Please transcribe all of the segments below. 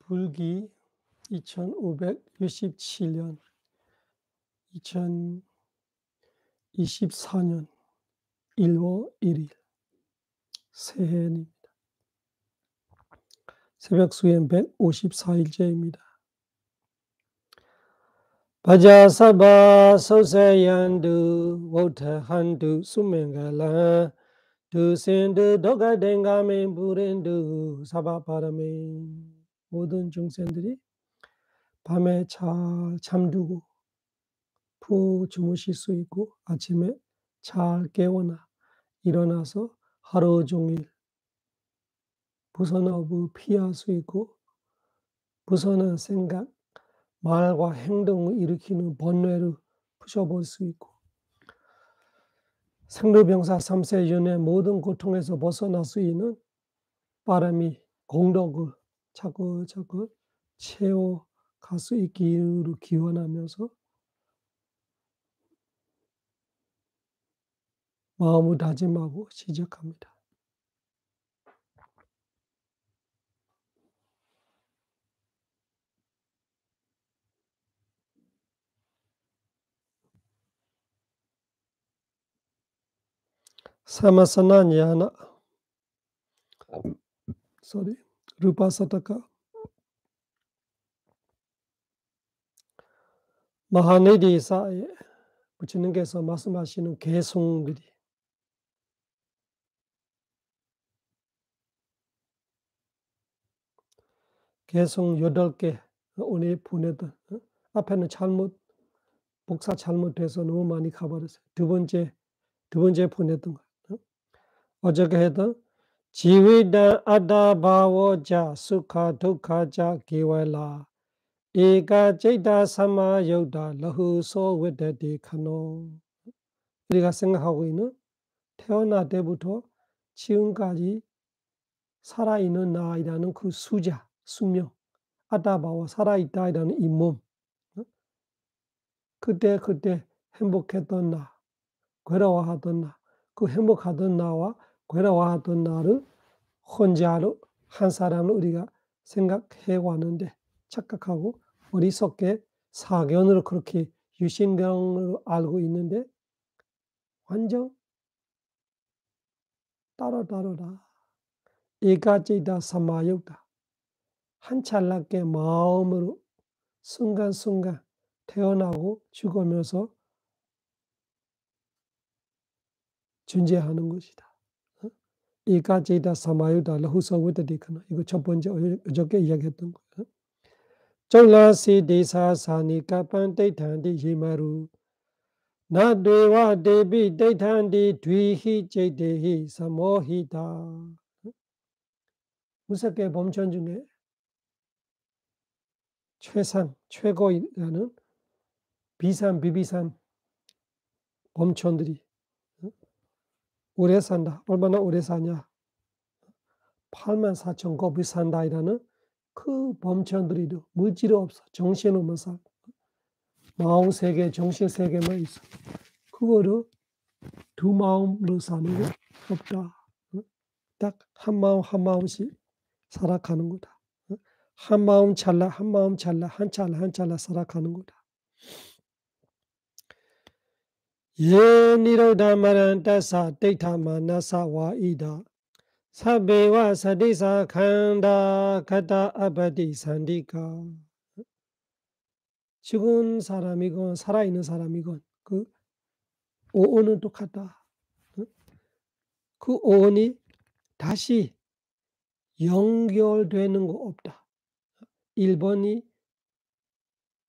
불기 2567년 2024년 1월 1일 새해입니다. 새벽 수행 154일째입니다. 바자사바 소세얀두 워타한두 수맹갈라 두센두 도가댕가멘 부렌두 사바바라멘. 모든 중생들이 밤에 잘 잠들고 푹 주무실 수 있고 아침에 잘 깨어나 일어나서 하루 종일 벗어나고 피할 수 있고 벗어난 생각, 말과 행동을 일으키는 번뇌를 부셔볼 수 있고 생로병사 3세 전의 모든 고통에서 벗어날 수 있는 바람이 공덕을 자꾸 채워갈 수 있기를 기원하면서 마음을 다짐하고 시작합니다. 사마사나 Gnana 루파사타카 마하네디사에 부처님께서 말씀하시는 개송들이 개송 8개 오늘 보내던 앞에는 복사 잘못돼서 너무 많이 가버렸어요. 두 번째 보냈던 거. 어저께 했던 지위다 아다바워자 수카 두카자 기왈라 에가 제이다 사마 여우다 러후소 웨데디 카노. 우리가 생각하고 있는 태어날 때부터 지금까지 살아있는 나이라는 그 수명, 아다바와 살아있다라는 이 몸, 그때 행복했던 나, 괴로워하던 나, 그 행복하던 나와 괴로워하던 나를 혼자로 한 사람을 우리가 생각해 왔는데 착각하고 어리석게 사견으로 그렇게 유신경으로 알고 있는데 완전 따로따로다. 에가제이다 사마역다. 한 찰나게 마음으로 순간순간 태어나고 죽으면서 존재하는 것이다. 에가제이다 사마역다 러후서웨다디카나. 이거 첫 번째 어저께 이야기했던 거예요. 쫄라시 데사사니까 판데탄디 예마루 나데와 데비 데탄디 뒤히 제데히 사모히다. 무섭게 범천 중에 최고라는 비비산 범천들이 오래 산다. 얼마나 오래 사냐? 84,000겁이 산다이라는 그 범천들이도 물질 없어. 정신 없는 삶. 마음 세계, 정신 세계만 있어. 그거를 두 마음으로 사는 거 없다. 딱 한 마음씩 살아가는 거다. 한 마음 찰나, 한 찰나 살아가는 거다. 예 니로다마란타사 데이타마나사와이다 사베와 사디사 칸다 가다 아바디 산디카. 죽은 사람이건 살아있는 사람이건 그 오온은 똑같다. 그 오온이 다시 연결되는 거 없다. 1번이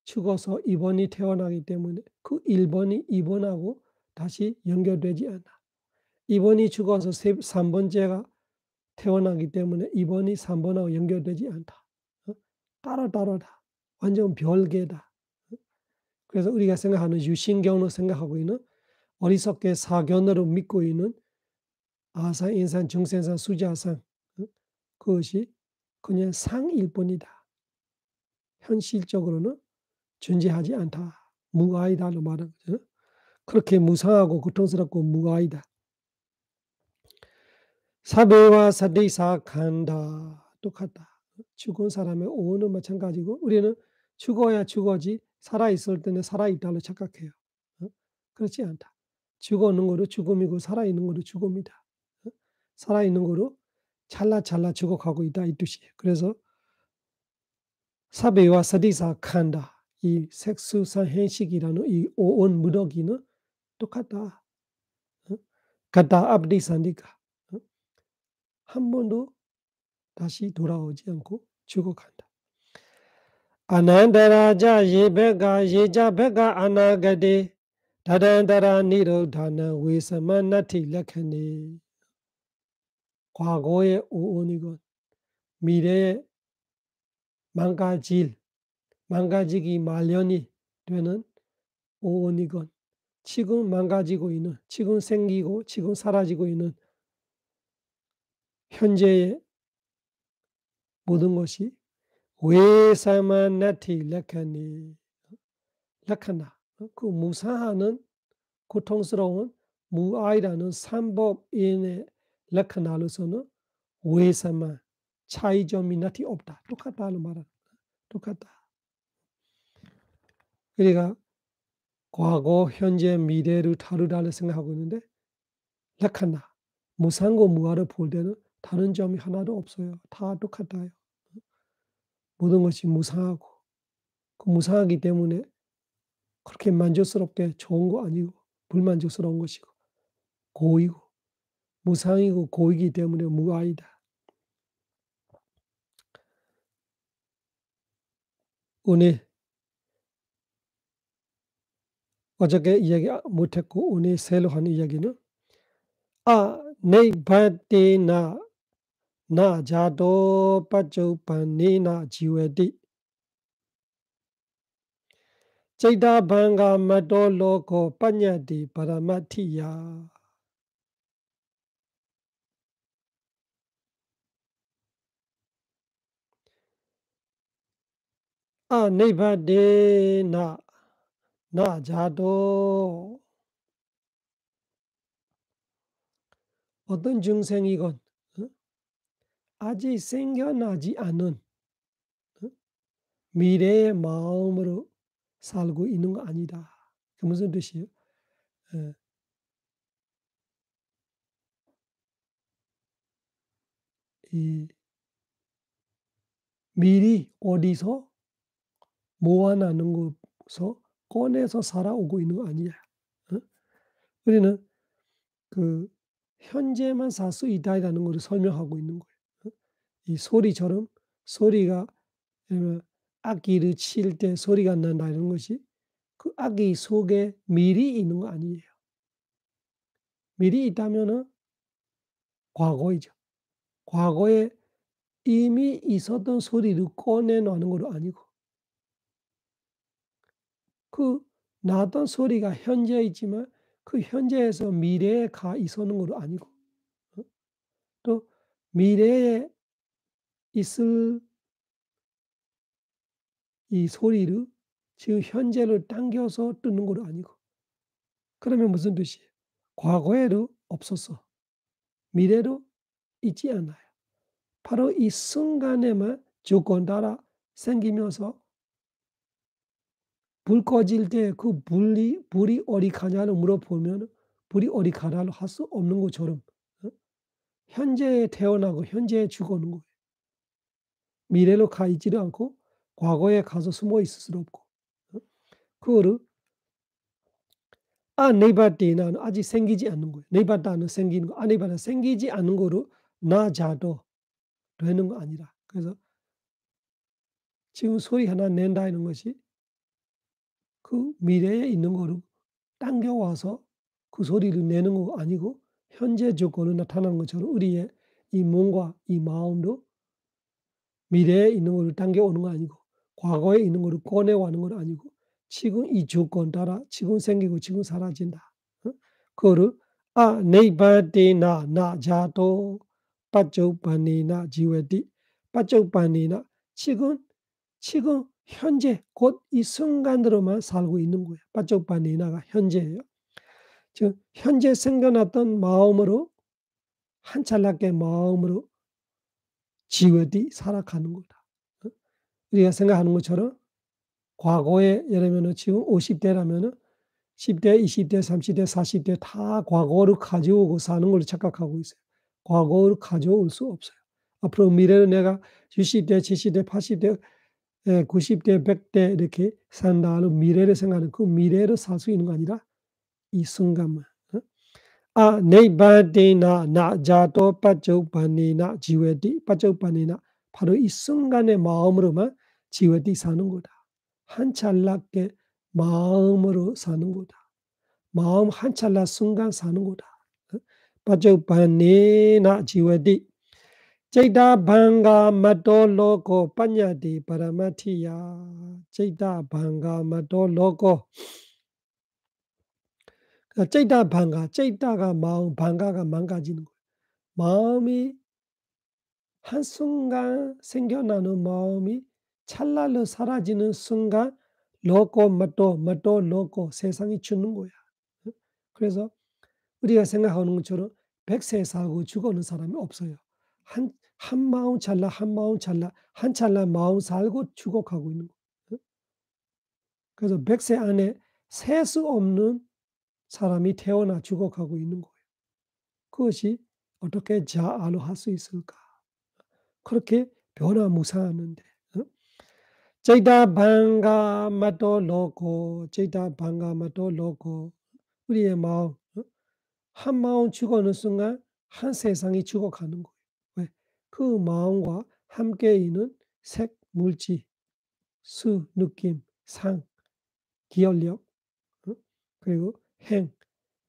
죽어서 2번이 태어나기 때문에 그 1번이 2번하고 다시 연결되지 않아. 2번이 죽어서 3번째가 태어나기 때문에 2번이 3번하고 연결되지 않다. 따로따로다. 완전 별개다. 그래서 우리가 생각하는 유신경으로 생각하고 있는 어리석게 사견으로 믿고 있는 아산, 인산, 중생산, 수자산 그것이 그냥 상일 뿐이다. 현실적으로는 존재하지 않다. 무아이다로 말하는 거죠. 그렇게 무상하고 고통스럽고 무아이다. 사배와 사대사 간다. 똑같다. 죽은 사람의 오온은 마찬가지고 우리는 죽어야 죽어지 살아있을 때는 살아있다고 착각해요. 그렇지 않다. 죽어는 거로 죽음이고 살아있는 거로 죽음이다. 살아있는 거로 찰나찰나 죽어가고 있다 이 뜻이에요. 그래서 사배와 사디사 칸다. 이 색수사행식이라는 이 오온 무더기는 똑같다. 가다 압디산디가 한 번도 다시 돌아오지 않고 죽어간다. 아난다라자 예베가 예자베가 아나가데 다단다라 니로다나 웨사마나티 락하니 과거의 오온이건 미래의 망가지기 마련이 되는 오온이건 지금 망가지고 있는, 지금 생기고 지금 사라지고 있는 현재의 모든 것이 웨사마나티 락하니 락하나 그 무사하는 고통스러운 무아이라는 삼법인의 락하나로서는 웨사마 차이점이 나티 없다. 똑같다는 말은 똑같다. 우리가 과거, 현재, 미래를 다르다고 생각하고 있는데 락하나 무상과 무아를 볼 때는 다른 점이 하나도 없어요. 다 똑같아요. 모든 것이 무상하고 그 무상하기 때문에 그렇게 만족스럽게 좋은 거 아니고 불만족스러운 것이고 고이고 무상이고 고이기 때문에 무아이다. 오늘 어저께 이야기 못했고 오늘 새로 하는 이야기는 네바테나 나자도 빠조반네나 지웨디 제이다방가 마도로고 빠냐디 바라마티야 네바테나 나자도 어떤 증생이건 아직 생겨나지 않은 미래의 마음으로 살고 있는 거 아니다. 그 무슨 뜻이에요? 이 미리 어디서 모아나는 것서 꺼내서 살아오고 있는 거 아니야. 우리는 그 현재만 살 수 있다라는 것을 설명하고 있는 거예요. 이 소리처럼 소리가 악기를 칠 때 소리가 난다는 것이 그 악기 속에 미리 있는 거 아니에요. 미리 있다면은 과거이죠. 과거에 이미 있었던 소리를 꺼내놓는 건 아니고 그 나던 소리가 현재에 있지만 그 현재에서 미래에 가 있었는 건 아니고 또 미래에 있을 이 소리를 지금 현재를 당겨서 듣는 건 아니고 그러면 무슨 뜻이에요? 과거에도 없었어. 미래도 있지 않아요. 바로 이 순간에만 조건 따라 생기면서 불 꺼질 때 그 불이 어디 가냐를 물어보면 불이 어디 가냐를 할 수 없는 것처럼 현재에 태어나고 현재에 죽어오는 거예요. 미래로 가 있지도 않고 과거에 가서 숨어 있을 수도 없고 그거를 네바티나는 아직 생기지 않는 거예요. 네바타는 생기는 거, 네바타 생기지 않는 거로 나자도 되는 거 아니라. 그래서 지금 소리 하나 낸다는 것이 그 미래에 있는 거로 당겨와서 그 소리를 내는 거 아니고 현재 조건을 나타나는 것처럼 우리의 이 몸과 이 마음도 미래에 있는 거를 당겨오는 거 아니고 과거에 있는 거를 꺼내와는 건 아니고 지금 이 조건 따라 지금 생기고 지금 사라진다. 그거를 네바테나 나자도 빠조반니나 지웨디 빠조반니나 지금 현재 곧 이 순간으로만 살고 있는 거예요. 빠조반니나가 현재예요. 즉 현재 생겨났던 마음으로 한 찰나의 마음으로 지웨디 살아가는 거다. 우리가 생각하는 것처럼 과거에 예를 들면은 지금 50 대라면은 10 대, 20 대, 30 대, 40대 다 과거를 가져오고 사는 걸로 착각하고 있어요. 과거를 가져올 수 없어요. 앞으로 미래는 내가 60 대, 70 대, 80 대, 90 대, 100대 이렇게 산다는 미래를 생각하는 그 미래를 살 수 있는 거 아니라 이 순간만. 어? 아 네바데나 나자토 빠쪼빠니나 지웨디 빠쪼빠니나 바로 이 순간의 마음으로만 지웨디 사는 거다. 한 찰나께 마음으로 사는 거다. 마음 한 찰나 순간 사는 거다. 어? 빠쪼빠니나 지웨디 Chaita bhanga mato loko panyati paramatiya. Chaita bhanga mato loko. Chaita bhanga, chaita가 마음, 방가가 망가지는 거예요. 마음이 한순간 생겨나는 마음이 찰나로 사라지는 순간 로고 마토 로고 세상이 죽는 거야. 어? 그래서 우리가 생각하는 것처럼 100세 살고 죽어는 사람이 없어요. 한 마음 찰나, 한 마음 찰나, 한 찰나 마음 살고 죽어가고 있는 거예요. 그래서 100세 안에 셀 수 없는 사람이 태어나 죽어가고 있는 거예요. 그것이 어떻게 자아로 할 수 있을까? 그렇게 변화무쌍하는데. 어? 제이다 방가 마도 로고, 제이다 방가 마도 로고. 우리의 마음, 한 마음 죽어가는 순간 한 세상이 죽어가는 거예요. 왜? 그 마음과 함께 있는 색, 물질, 수, 느낌, 상, 기억력, 어? 그리고 행,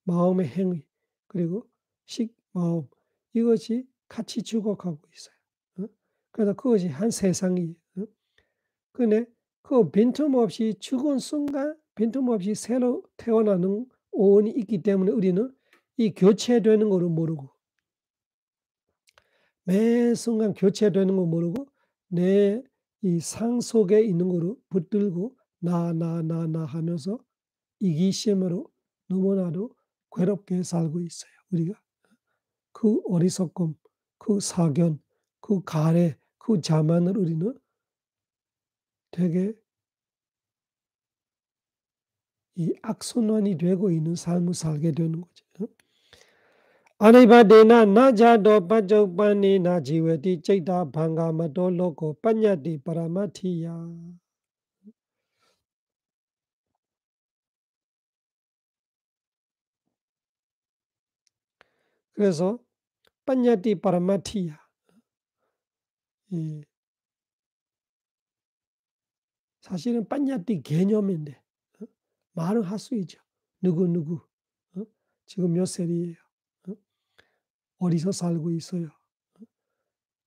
마음의 행위, 그리고 식, 마음 이것이 같이 죽어가고 있어요. 어? 그래서 그것이 한 세상이에요. 어? 근데 그 빈틈없이 죽은 순간 빈틈없이 새로 태어나는 오온이 있기 때문에 우리는 이 교체되는 것을 모르고 매 순간 교체되는 거 모르고 내 이 상 속에 있는 거를 붙들고 나 하면서 이기심으로 너무나도 괴롭게 살고 있어요, 우리가. 그 어리석음, 그 사견, 그 가래, 그 자만을 우리는 되게 이 악순환이 되고 있는 삶을 살게 되는 거죠. 아니바데나 나자도 빠족빠니나 지웨디 찌다 방가마도 로고 빠냐디 파라마티야. 그래서 빠냐디 파라마티야. 이 사실은 빠냐디 개념인데 어? 말은 할 수 있죠. 누구누구 어? 지금 몇 살이에요? 어? 어디서 살고 있어요?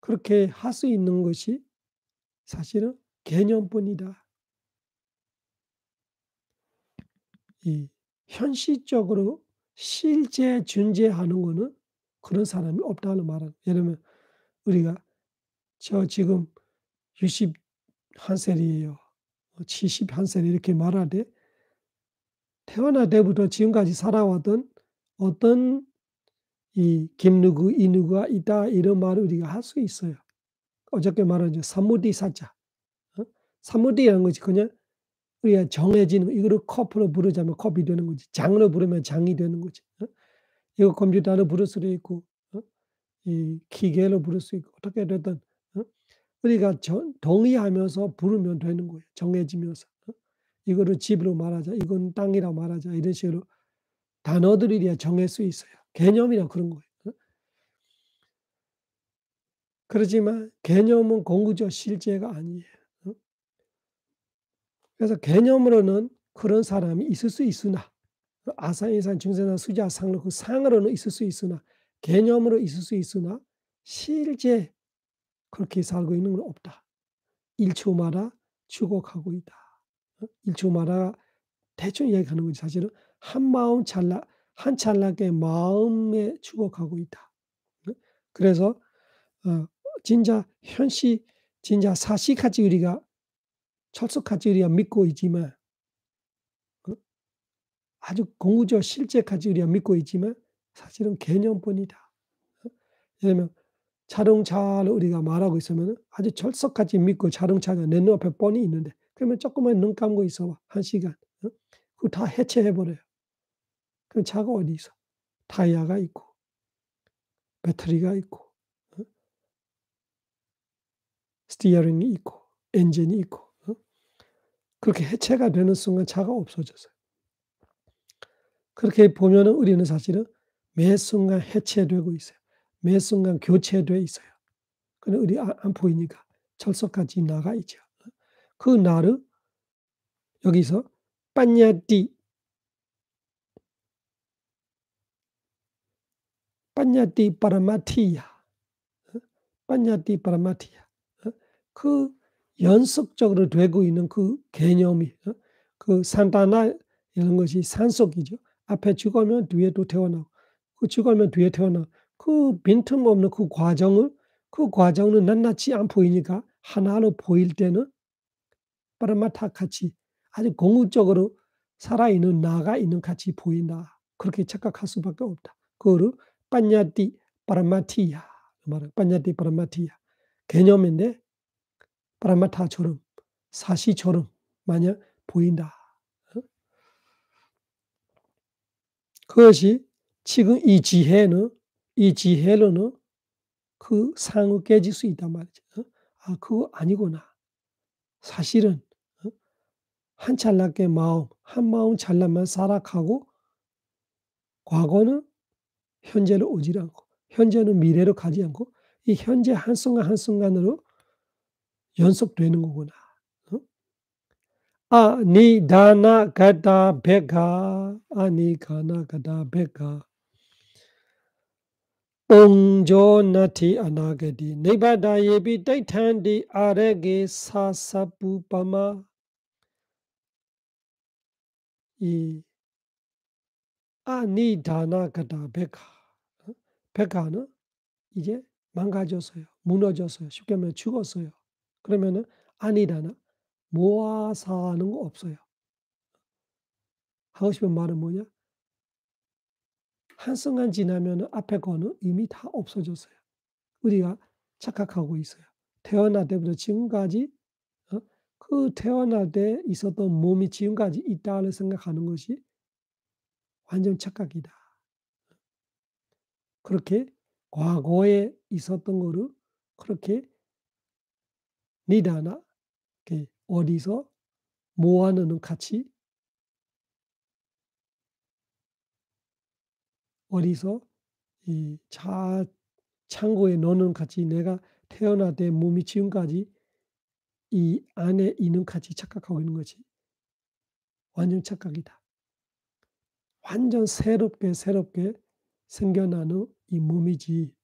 그렇게 할 수 있는 것이 사실은 개념뿐이다. 이 현실적으로 실제 존재하는 거는 그런 사람이 없다는 말은 예를 들면 우리가 저 지금 61 살이에요. 71 살 이렇게 말하되 태어날 때부터 지금까지 살아왔던 어떤 이 김누구, 이누구가 있다 이런 말을 우리가 할 수 있어요. 어저께 말한 사무디 사자. 어? 사무디라는 것이 그냥 우리가 정해지는 거 이거를 커프로 부르자면 컵이 되는 거지. 장으로 부르면 장이 되는 거지. 어? 이거 컴퓨터로 부를 수도 있고 어? 이 기계로 부를 수 있고 어떻게 되든 어? 우리가 동의하면서 부르면 되는 거예요. 정해지면서. 어? 이거를 집으로 말하자. 이건 땅이라고 말하자. 이런 식으로 단어들이 정할 수 있어요. 개념이라 그런 거예요. 어? 그렇지만 개념은 공구적 실제가 아니에요. 어? 그래서 개념으로는 그런 사람이 있을 수 있으나 아사이산 중세산 수자 상로 그 상으로는 있을 수 있으나 개념으로 있을 수 있으나 실제 그렇게 살고 있는 건 없다. 1 초마다 죽어가고 있다. 1 초마다 대충 얘기하는 거지 사실은 한 마음 찰나 한 찰나의 마음에 죽어가고 있다. 그래서 진짜 현실 진짜 사실까지 우리가 철석까지 우리가 믿고 있지만 어 아주 공구적 실제까지 우리가 믿고 있지만 사실은 개념뿐이다. 예를 들면 자동차를 우리가 말하고 있으면은 아주 철석같이 믿고 자동차가 내 눈앞에 뻔히 있는데 그러면 조금만 눈 감고 있어 봐. 1 시간. 어? 그거 다 해체해 버려요. 그럼 차가 어디 있어? 타이어가 있고 배터리가 있고 어? 스티어링이 있고 엔진이 있고 어? 그렇게 해체가 되는 순간 차가 없어졌어요. 그렇게 보면은 우리는 사실은 매 순간 해체되고 있어요. 매 순간 교체돼 있어요. 근데 우리 안 보이니까 철석같이 나가 있죠. 그 나를 여기서 빠냐띠, 빠냐띠 파라마티야. 빠냐띠 파라마티야. 그 연속적으로 되고 있는 그 개념이 그 산타나 이런 것이 산속이죠. 앞에 죽으면 뒤에 또 태어나고 그 죽으면 뒤에 태어나고 그 빈틈없는 그 과정은 낱낱이 안 보이니까 하나로 보일 때는 파라마타 같이 아주 궁극적으로 살아있는 나가 있는 같이 보인다. 그렇게 착각할 수밖에 없다. 그거를 빠냐띠 파라마티야 말은 빠냐띠 파라마티야 개념인데 파라마타처럼 사시처럼 마냥 보인다. 어? 그것이 지금 이 지혜로는 그 상을 깨질 수 있단 말이죠. 아, 그거 아니구나. 사실은 어? 한 찰나의 마음, 한 마음 찰나만 살아가고 과거는 현재로 오지 않고 현재는 미래로 가지 않고 이 현재 한순간 한순간으로 연속되는 거구나. 어? 아니다나 가다 베가 아니가나 가다 베가 뽕조나티 아나게디 네바다 예비 타이탄디 아레게 사사푸파마 이 아니다나 가다 베가 베가는 이제 망가졌어요. 무너졌어요. 쉽게 말하면 죽었어요. 그러면은 아니다나 모아서 하는 거 없어요. 하고 싶은 말은 뭐냐? 한순간 지나면은 앞에 거는 이미 다 없어졌어요. 우리가 착각하고 있어요. 태어날 때부터 지금까지 어? 그 태어날 때 있었던 몸이 지금까지 있다를 생각하는 것이 완전 착각이다. 그렇게 과거에 있었던 거를 그렇게 니다나 어디서 모아놓는 가치 어디서 이 창고에 넣는 가치 내가 태어날 때 몸이 지금까지 이 안에 있는 가치 착각하고 있는 거지. 완전 착각이다. 완전 새롭게 생겨나는 이 몸이지.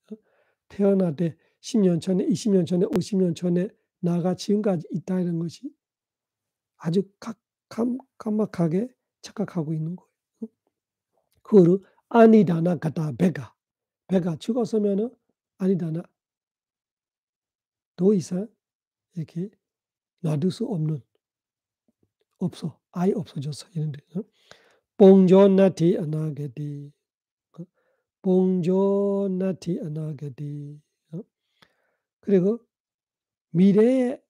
태어날 때 10년 전에 20년 전에 50년 전에 나가 지금까지 있다는 것이 아주 깜깜하게 착각하고 있는 거예요. 그거를 아니다나 가다 배가 죽었으면은 아니다나 더 이상 이렇게 놔둘 수 없는 없어 아예 없어졌어 이런데 봉조나티 아나게디 봉조나티 아나게디 그리고 미래에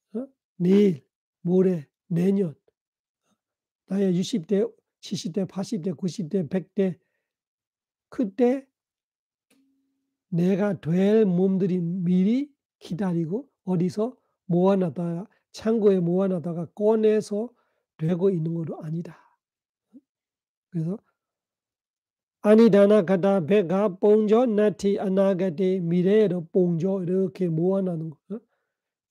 내일 모레 내년 나의 60대 70대 80대 90대 100대 그때 내가 될 몸들이 미리 기다리고 어디서 모아놨다가 창고에 모아놨다가 꺼내서 되고 있는 것도 아니다. 그래서 아니다나 가다 배가 뽕조 나티 아나가디 미래에도 뽕조 이렇게 모아놓는 거.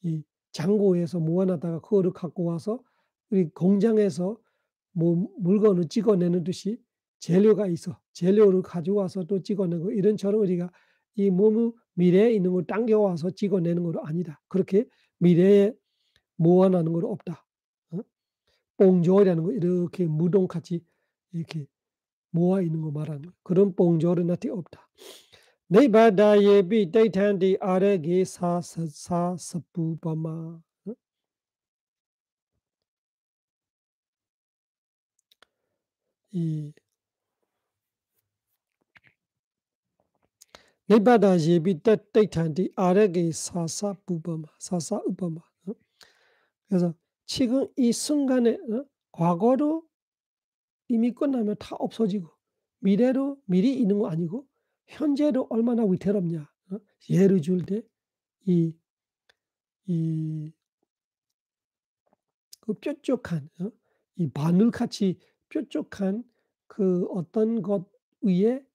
이 창고에서 모아놨다가 그거를 갖고 와서 우리 공장에서 뭐 물건을 찍어내는 듯이 재료가 있어. 재료를 가져와서 또 찍어내고 이런처럼 우리가 이 몸의 미래에 있는 걸 당겨와서 찍어내는 건 아니다. 그렇게 미래에 모아놓는 건 없다. 어? 뽕조라는 거 이렇게 무덤같이 이렇게 모아 있는 거 말하는 거. 그런 뽕조는 나티 없다. 네바다 예비 데이탄디 아래게 사사사스푸바마 이 니바다 예비 떼탄디 아래게 사사 부범 사사 우범. 그래서 지금 이 순간에 과거로 이미 끝나면 다 없어지고 미래로 미리 있는 거 아니고 현재로 얼마나 위태롭냐. 예를 줄 때 이 이 그 뾰족한 이 바늘같이 뾰족한 그 어떤 것 위에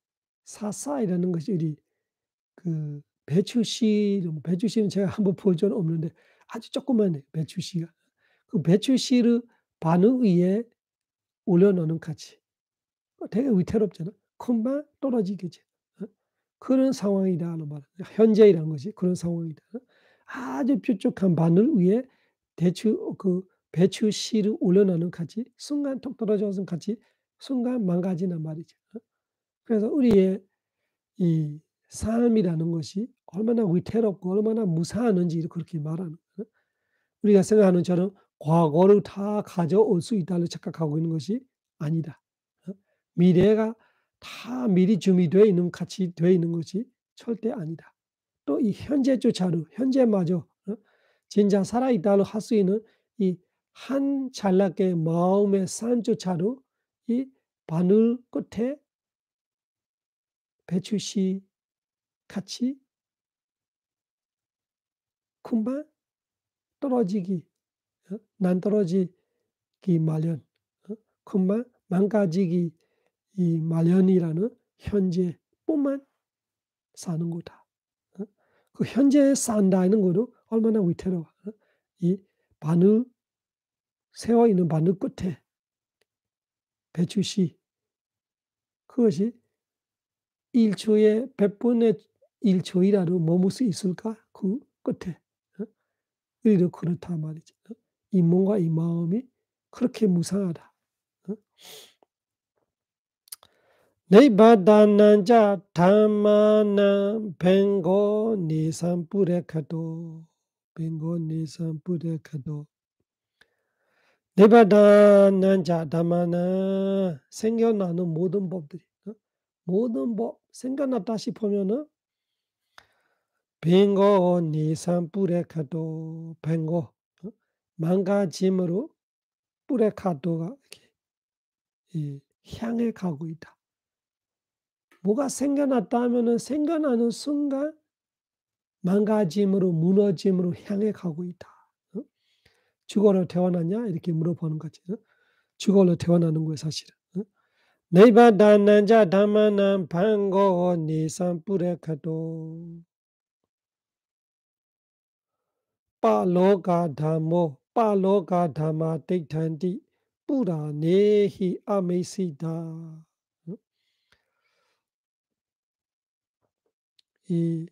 사사이라는 것이 우리 그 배추씨 배추씨는 제가 한번 본 적은 없는데 아주 조그만해 배추씨가. 그 배추씨를 바늘 위에 올려놓는 가치. 되게 위태롭잖아. 금방 떨어지겠지. 그런 상황이다는 말. 현재이라는 것이 그런 상황이다. 아주 뾰족한 바늘 위에 배추 씨를 올려놓는 같이 순간 톡 떨어져서 같이 순간 망가지는 말이죠. 그래서 우리의 이 삶이라는 것이 얼마나 위태롭고 얼마나 무사하는지 그렇게 말하는 거예요. 우리가 생각하는 처럼 과거를 다 가져올 수 있다고 착각하고 있는 것이 아니다. 미래가 다 미리 준비되어 있는 같이 되어 있는 것이 절대 아니다. 또 이 현재조차도 현재마저 진짜 살아있다고 할 수 있는 이 한 찰나의 마음의 삶조차도 이 바늘 끝에 배추씨 같이 금방 떨어지기 난떨어지기 마련 금방 망가지기 이 마련이라는 현재뿐만 사는 거다. 그 현재에 산다는 것도 얼마나 위태로워. 이 바늘 세워 있는 바늘 끝에 배추씨 그것이 1초에 100분의 1초이라도 머물 수 있을까? 그 끝에. 우리도 그렇단 말이죠. 이 몸과 이 마음이 그렇게 무상하다. 네바다난자 담마나 뱅고 니산뿌레카도 뱅고 니산뿌레카도 네바다난자 담마나 생겨나는 모든 법들이 모든 법 생겨났다 싶으면은 뱅고 니산뿌레카도 뱅고 망가짐으로 뿌레카도가 이렇게 향해 가고 있다. 뭐가 생겨났다 하면은 생겨나는 순간 망가짐으로 무너짐으로 향해 가고 있다. 죽어로 태어났냐? 이렇게 물어보는 거지. 죽어로 태어나는 거예요, 사실은. 네바다난자 담마난 방고 니산뿌레카도 빠로가 담모 빠로가 담마 데이탄디 뿌라네히 아메시다. 이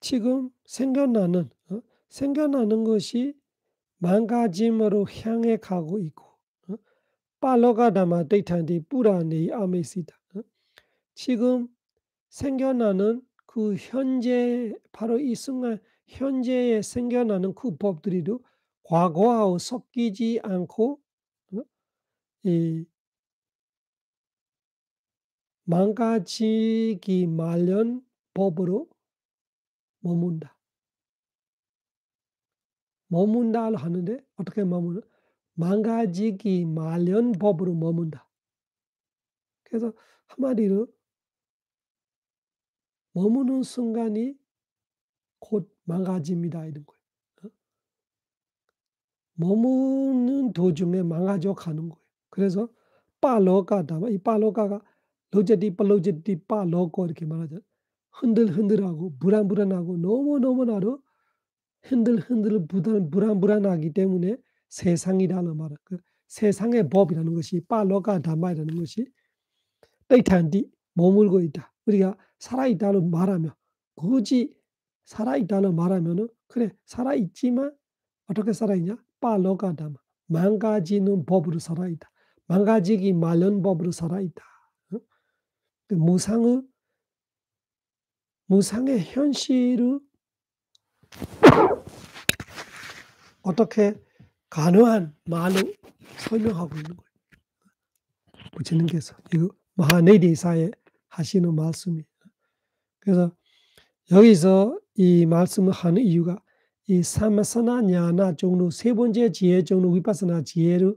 지금 생겨나는 것이 망가짐으로 향해 가고 있고 빠로가 담마 데이탄디 뿌라네히 아메시다. 지금 생겨나는 그 현재 바로 이 순간 현재에 생겨나는 그 법들이도 과거하고 섞이지 않고 이 망가지기 마련 법으로 머문다. 머문다 하는데 어떻게 머무는? 망가지기 마련 법으로 머문다. 그래서 한마디로 머무는 순간이 곧 망가집니다. 이런 거예요. 머무는 도중에 망가져 가는 거예요. 그래서 빠로가다 이 빠로가가 로제디 빨로제디 빠로고 이렇게 말하잖아요. 흔들흔들하고 불안불안하고 너무너무나도 흔들흔들 불안불안하기 때문에 세상이라는 말 그 세상의 법이라는 것이 빠로가다마라는 것이 떼탄디 머물고 있다. 우리가 살아있다고 말하면 굳이 살아있다고 말하면은 그래 살아있지만 어떻게 살아있냐? 빠로가다마 망가지는 법으로 살아있다. 망가지기 마련 법으로 살아있다. 그 무상의 현실을 어떻게 가능한 말로 설명하고 있는 거예요. 부처님께서 이거 마하네디사에 하시는 말씀이에요. 그래서 여기서 이 말씀을 하는 이유가 이 사마사나 냐나 정도 세 번째 지혜 정도 위파사나 지혜를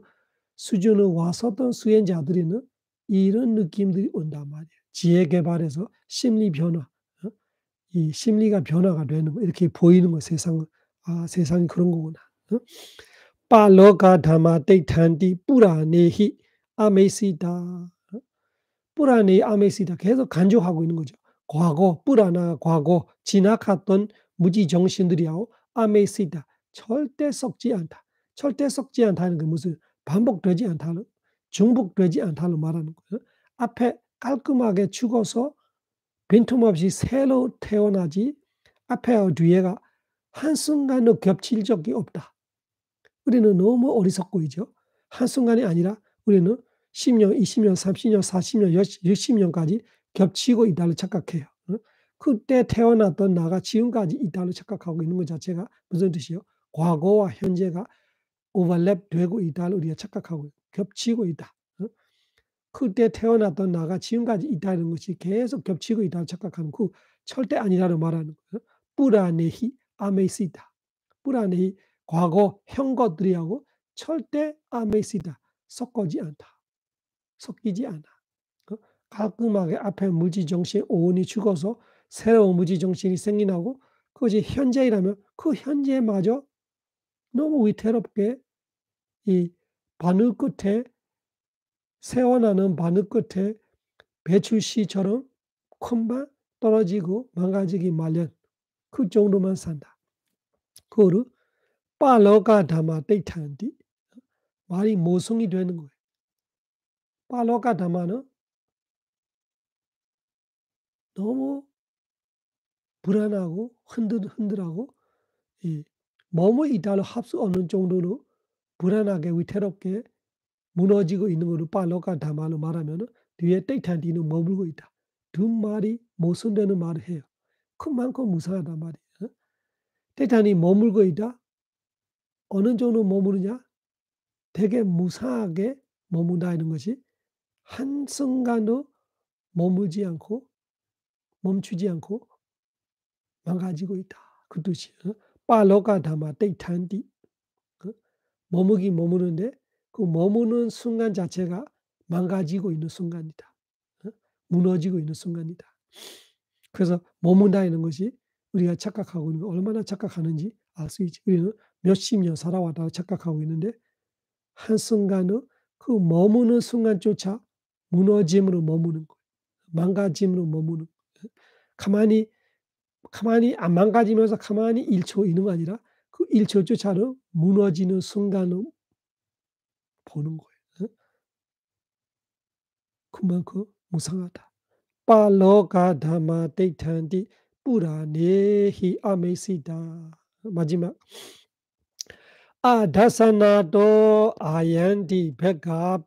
수준을 왔었던 수행자들에는 이런 느낌들이 온단 말이에요. 지혜 개발에서 심리 변화, 이 심리가 변화가 되는 거 이렇게 보이는 거 세상은. 아 세상이 그런 거구나. 어? 빠러가 다마 떼탄디 뿌라네히 아메시다. 뿌라네 아메시다 계속 강조하고 있는 거죠. 과거, 뿌라나 과거 지나갔던 무지 정신들이하고 아메시다 절대 썩지 않다. 절대 썩지 않다는 게 무슨 반복되지 않다는 중복되지 않다는 말하는 거예요. 앞에 깔끔하게 죽어서 빈틈없이 새로 태어나지 앞에와 뒤에가 한순간도 겹칠 적이 없다. 우리는 너무 어리석고이죠. 한순간이 아니라 우리는 10년, 20년, 30년, 40년, 60년까지 겹치고 있다고 착각해요. 그때 태어났던 나가 지금까지 있다고 착각하고 있는 것 자체가 무슨 뜻이요? 과거와 현재가 오버랩 되고 있다고 우리가 착각하고 겹치고 있다. 그때 태어났던 나가 지금까지 있다는 것이 계속 겹치고 있다고 착각하는 그 절대 아니라는 말하는 거예요. 뿌라네히 아메시다. 뿌라네히 과거 형 것들이하고 절대 아메시다. 섞이지 않다. 섞이지 않아. 깔끔하게 앞에 무지 정신 오온이 죽어서 새로운 무지 정신이 생겨나고 그것이 현재이라면 그 현재마저 너무 위태롭게 이 바늘 끝에 새어나는 바늘 끝에 배출시처럼 금방 떨어지고 망가지기 마련. 그 정도만 산다. 그거를 빠러가 담아 떼탄디 말이 모성이 되는 거예요. 빠러가 담아는 너무 불안하고 흔들하고 이 몸의 이달을 할 수 없는 정도로 불안하게 위태롭게 무너지고 있는 것을 빠러가 담아로 말하면은 뒤에 떼탄디는 머물고 있다. 두 말이 모순되는 말을 해요. 그만큼 무상하단 말이에요. 떼탄이 머물고 있다. 어느 정도 머무르냐? 되게 무상하게 머문다는 것이 한순간도 머물지 않고 멈추지 않고 망가지고 있다. 그 뜻이에요. 빠러가 담아 떼탄디. 머무긴 머무는데 그 머무는 순간 자체가 망가지고 있는 순간이다. 무너지고 있는 순간이다. 그래서 머문다는 것이 우리가 착각하고 있는 거 얼마나 착각하는지 알 수 있지. 우리는 몇십 년 살아왔다고 착각하고 있는데 한순간은 그 머무는 순간조차 무너짐으로 머무는 거예요. 망가짐으로 머무는 거예요. 가만히 안 망가지면서 가만히 1초 있는 거 아니라 그 1초조차도 무너지는 순간을 보는 거예요. 그만큼 무상하다. 빠러가 담아 떼탄디 뿌라네히 아메시다. 마지막 아다사나도 아얀디 베가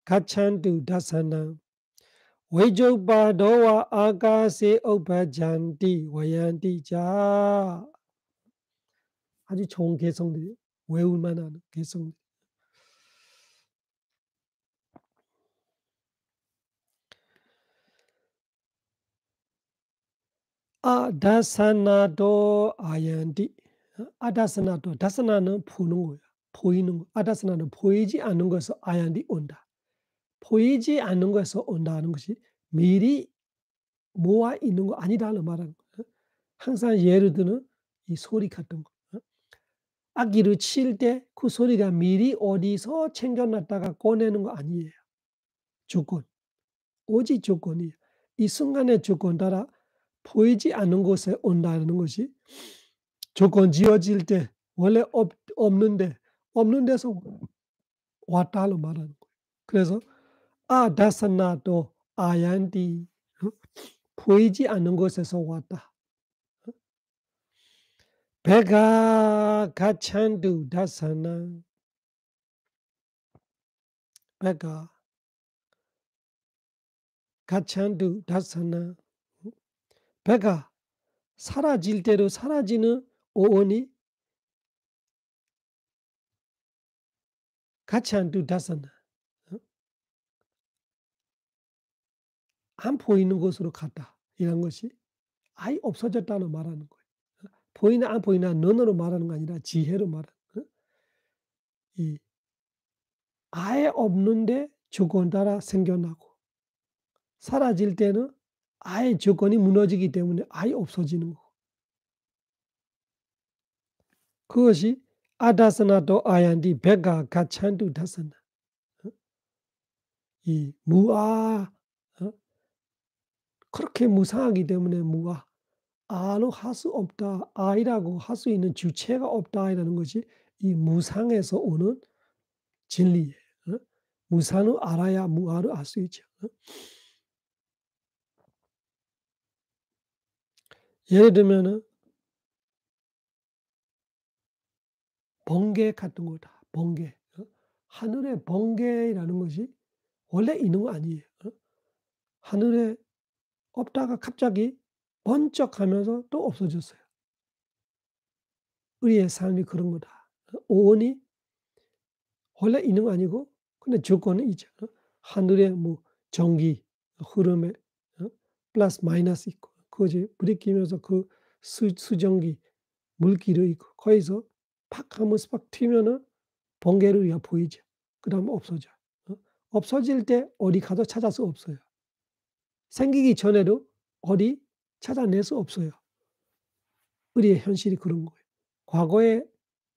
가찬두 다사나 외족바도와 아가세 오바잔디 와얀디자 아주 좋은 개성들이 외울만 하는 개성. 아다사나도 아얀디 아다사나도 다사나는 보는 거야. 보이는 거. 아다사나는 보이지 않는 것에서 아얀디 온다. 보이지 않는 것에서 온다는 것이 미리 모아 있는 거 아니다는 말하는 거예요. 항상 예를 드는 이 소리 같은 거. 악기를 칠 때 그 소리가 미리 어디서 챙겨 놨다가 꺼내는 거 아니에요. 조건. 오직 조건이에요. 이 순간의 조건 따라 보이지 않는 곳에 온다는 것이 조건 지어질 때 원래 없는데 없는 데서 왔다로 말하는 거예요. 그래서 다사나도 아얀디 보이지 않는 곳에서 왔다. 배가 가찬두 다사나 배가 가찬두 다사나 배가 사라질 대로 사라지는 오온이 가찬두 다사나 안 보이는 곳으로 갔다. 이런 것이 아예 없어졌다는 말하는 거예요. 보이나 안 보이나 눈으로 말하는 거 아니라 지혜로 말하는 이 아예 없는데 조건 따라 생겨나고 사라질 때는 아예 조건이 무너지기 때문에 아예 없어지는 거고. 그것이 아다사나도 아얀디 베가 가찬두 다사나. 이 무아 그렇게 무상하기 때문에 무아 아로 할 수 없다. 아이라고 할 수 있는 주체가 없다라는 것이 이 무상에서 오는 진리예요. 무상을 알아야 무아를 알 수 있죠. 예를 들면은 번개 같은 거다. 번개. 하늘에 번개라는 것이 원래 있는 거 아니에요. 하늘에 없다가 갑자기 번쩍하면서 또 없어졌어요. 우리의 삶이 그런 거다. 오온이 원래 있는 거 아니고 근데 조건은 있죠. 하늘에 뭐 전기 흐름에 플러스 마이너스 있고 그것이 부딪히면서 그 수전기 물기도 있고 거기서 팍 하면 팍 튀면은 번개를 우리가 보이죠. 그다음에 없어져요. 없어질 때 어디 가서 찾을 수 없어요. 생기기 전에도 어디 찾아낼 수 없어요. 우리의 현실이 그런 거예요. 과거에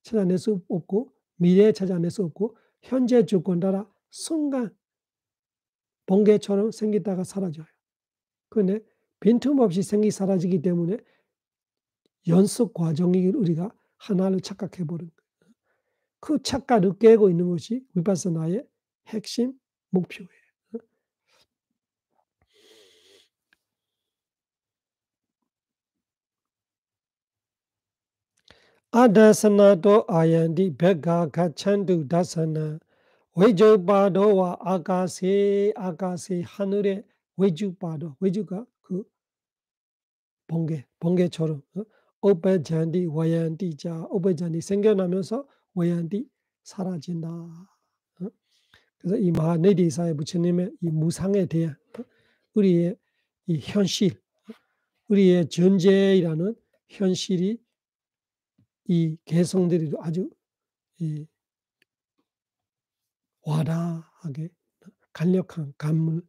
찾아낼 수 없고 미래에 찾아낼 수 없고 현재 조건 따라 순간 번개처럼 생기다가 사라져요. 그런데 빈틈없이 생기 사라지기 때문에 연속 과정이 우리가 하나를 착각해 버린 거예요. 그 착각을 깨고 있는 것이 위파사나의 핵심 목표예요. 아다사나도 아얀디 베가 가찬두 다사나 외주바도와 아가세 하늘의 외주바도 외주가 그 번개처럼 오베잔디 와얀디자 오베잔디 생겨나면서 와얀디 사라진다. 그래서 이 마하네디사의 부처님의 이 무상에 대한 우리의 이 현실, 우리의 존재라는 현실이 이 개성들이 아주 이 와닿게 강력한 감을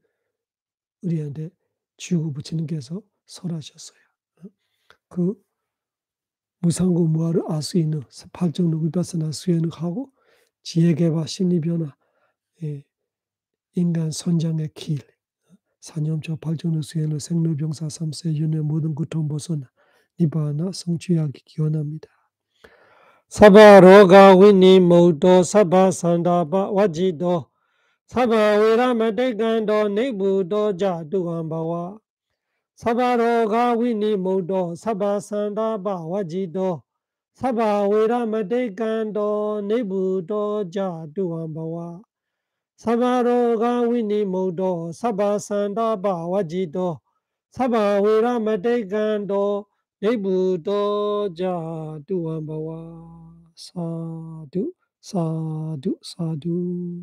우리한테 주고 부처님께서 설하셨어요. 그 무상고 무아를 알 수 있는 팔정로 위파사나 수행을 하고 지혜개발 심리변화, 인간 선장의 길, 사념처 팔정로 수행을 생로병사 삼세 윤회 모든 고통 벗어나 니바나 성취하기 기원합니다. 사바로가 위니모도 사바산다바 와지도 사바웨라마대간도 네부도 자두한바와 사바로가 위니모도 사바산다바 와지도 사바웨라마대간도 네부도 자두한바와 사바로가 위니모도 사바산다바 와지도 사바웨라마대간도 네부도 자두한바와 사두 사두 사두